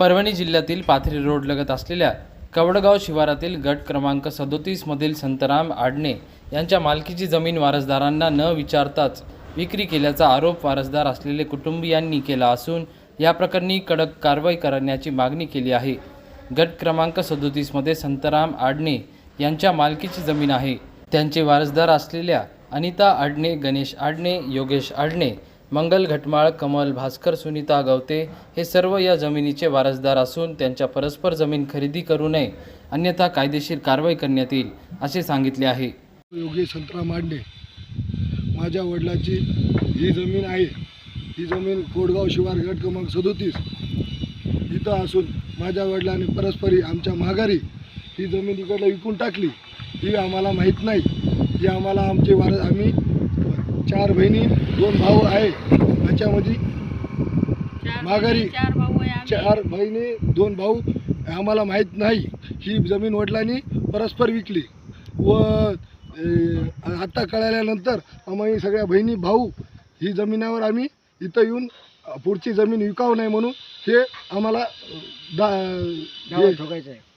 परभणी जिल्ह्यातील पाथरी रोड लगत असलेल्या कवडगाव शिवारातील गट क्रमांक 37 मधील संतराम आडणे यांच्या मालकीची जमीन वारसदारांना न विचारताच विक्री केल्याचा आरोप वारसदार असलेले कुटुंबियांनी केला असून या प्रकरणी कडक कारवाई करण्याची मागणी केली आहे। गट क्रमांक 37 मध्ये संतराम आडणे यांच्या मालकीची जमीन आहे। त्यांचे वारसदार असलेल्या अनिता आडणे, गणेश आडणे, योगेश आडणे, मंगल घटमाळ, कमल भास्कर, सुनीता गवते हे सर्व या जमिनीचे वारसदार असून त्यांच्या परस्पर जमीन खरेदी करू नये, अन्यथा कायदेशीर कारवाई करण्यात येईल असे सांगितले आहे। योगेश संतराम आडणे माझ्या वडिलांची ही जमीन आहे। ही जमीन कोडगाव शिवार गट क्रमांक 37 इथं असून माझ्या वडिलांनी परस्परी आमच्या माघारी ही जमीन इकडे विकून टाकली। ही आम्हाला माहीत नाही। ही आम्हाला आमचे आम्ही 4 बहिणी 2 भाऊ आहे। त्याच्यामध्ये माघारी 4 बहिणी 2 भाऊ आम्हाला माहीत नाही। ही जमीन वडिलांनी परस्पर विकली व आता कळल्यानंतर आम्ही सगळ्या बहिणी भाऊ ही जमिनीवर आम्ही इथं येऊन पुढची जमीन विकावू नाही म्हणून हे आम्हाला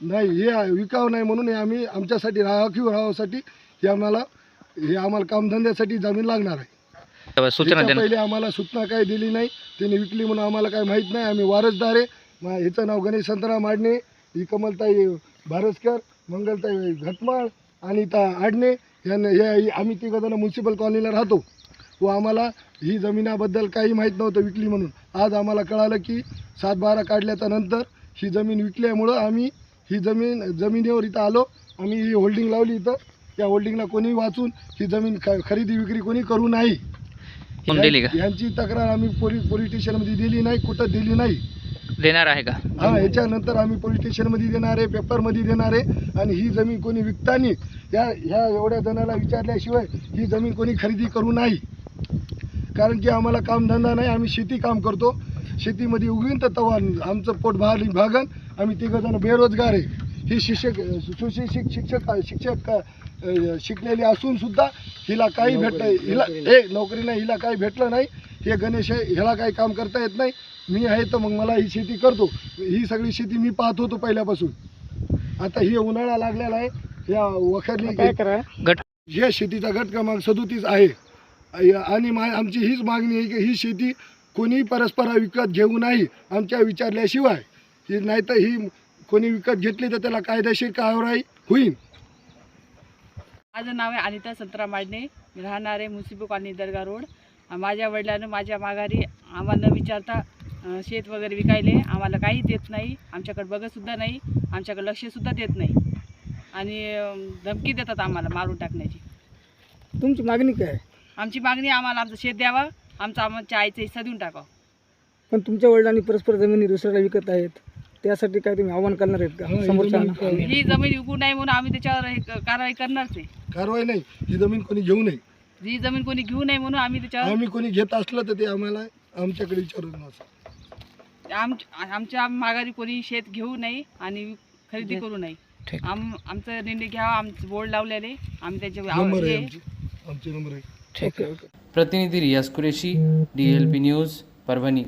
नाही, हे विकावं नाही म्हणून हे आम्ही आमच्यासाठी राखीव राहासाठी हे आम्हाला कामधंद्यासाठी जमीन लागणार आहे। सूचना पहिले आम्हाला सूचना काही दिली नाही, त्यांनी विकली म्हणून आम्हाला काही माहीत नाही। आम्ही वारसदार आहे। ह्याचं नाव गणेश संतराम आडणे, ही कमलताई भारसकर, मंगलताई घटमाळ, अनिता आडणे हे आम्ही तिघंजण म्युन्सिपल कॉलनीला राहतो व आम्हाला ही जमिनाबद्दल काही माहीत नव्हतं विकली म्हणून। आज आम्हाला कळालं की 7/12 काढल्याच्या नंतर ही जमीन विकल्यामुळं आम्ही ही जमिनीवर इथं आलो। आम्ही ही होल्डिंग लावली इथं। या होल्डिंगला कोणी वाचून ही जमीन खरेदी विक्री कोणी करू नाही यांची तक्रार आम्ही पोलीस स्टेशनमध्ये दिली नाही, कुठं दिली नाही। देणार आहे का? हां, याच्यानंतर आम्ही पोलीस स्टेशनमध्ये देणार आहे, पेपरमध्ये देणार आहे। आणि ही जमीन कोणी विकताना ह्या एवढ्या जणाला विचारल्याशिवाय ही जमीन कोणी खरेदी करू नाही। कारण की आम्हाला कामधंदा नाही, आम्ही शेती काम करतो। शेतीमध्ये उगवीन तर तेव्हा आमचं पोट भागन। आम्ही तिघंजण बेरोजगार आहे। ही शिक्षक शिकलेली असून सुद्धा हिला काही नोकरी नाही, हिला काही भेटलं नाही। हे गणेश आहे, ह्याला काही काम करता येत नाही। मी आहे तर मग मला ही शेती करतो। ही सगळी शेती मी पाहत होतो पहिल्यापासून। आता ही उन्हाळा लागलेला आहे, या वखरली गट हे शेतीचा गट क्रमांक 37 आहे। आणि आमची हीच मागणी आहे की ही शेती कोणी परस्पर विकत घेऊ नये आमच्या विचारल्याशिवाय। ही नाही तर ही कोणी विकत घेतली तर त्याला कायदेशीर कारवाई होईल। माझं नाव आहे अनिता संतराम आडणे, मी राहणार आहे म्युन्सिपल कॉलनी दर्गा रोड। माझ्या वडिलांनी माझ्या माघारी आम्हाला न विचारता शेत वगैरे विकायले, आम्हाला काही देत नाही, आमच्याकडे बघतसुद्धा नाही, आमच्याकडे लक्षसुद्धा देत नाही आणि धमकी देतात आम्हाला मारून टाकण्याची। तुमची मागणी काय आहे? आमची मागणी आम्हाला आमचं शेत द्यावा, आमच्या आईचा हिस्सा देऊन टाकावा। पण तुमच्या वडिलांनी परस्पर जमिनी दुसऱ्याला विकत आहेत, त्यासाठी काय तुम्ही आव्हान करणार आहेत का समोरच्या? ही जमीन विकू नये म्हणून आम्ही त्याच्यावर कारवाई करणारच आहे। कारवाई नाही, ही जमीन कोणी घेऊ नये। ही जमीन कोणी घेऊ नये म्हणून आम्ही त्याच्यावर आम्ही कोणी घेत असलं तर ते आम्हाला आमच्याकडे विचारून आमच्या माघारी कोणी शेत घेऊ नये आणि खरेदी करू नये। आमचा निर्णय घ्यावा। आमचं बोर्ड लावलेले आम्ही त्याचे आमचे नंबर आहे। प्रतिनिधी रियाज कुरेशी, DLP न्यूज, परभणी।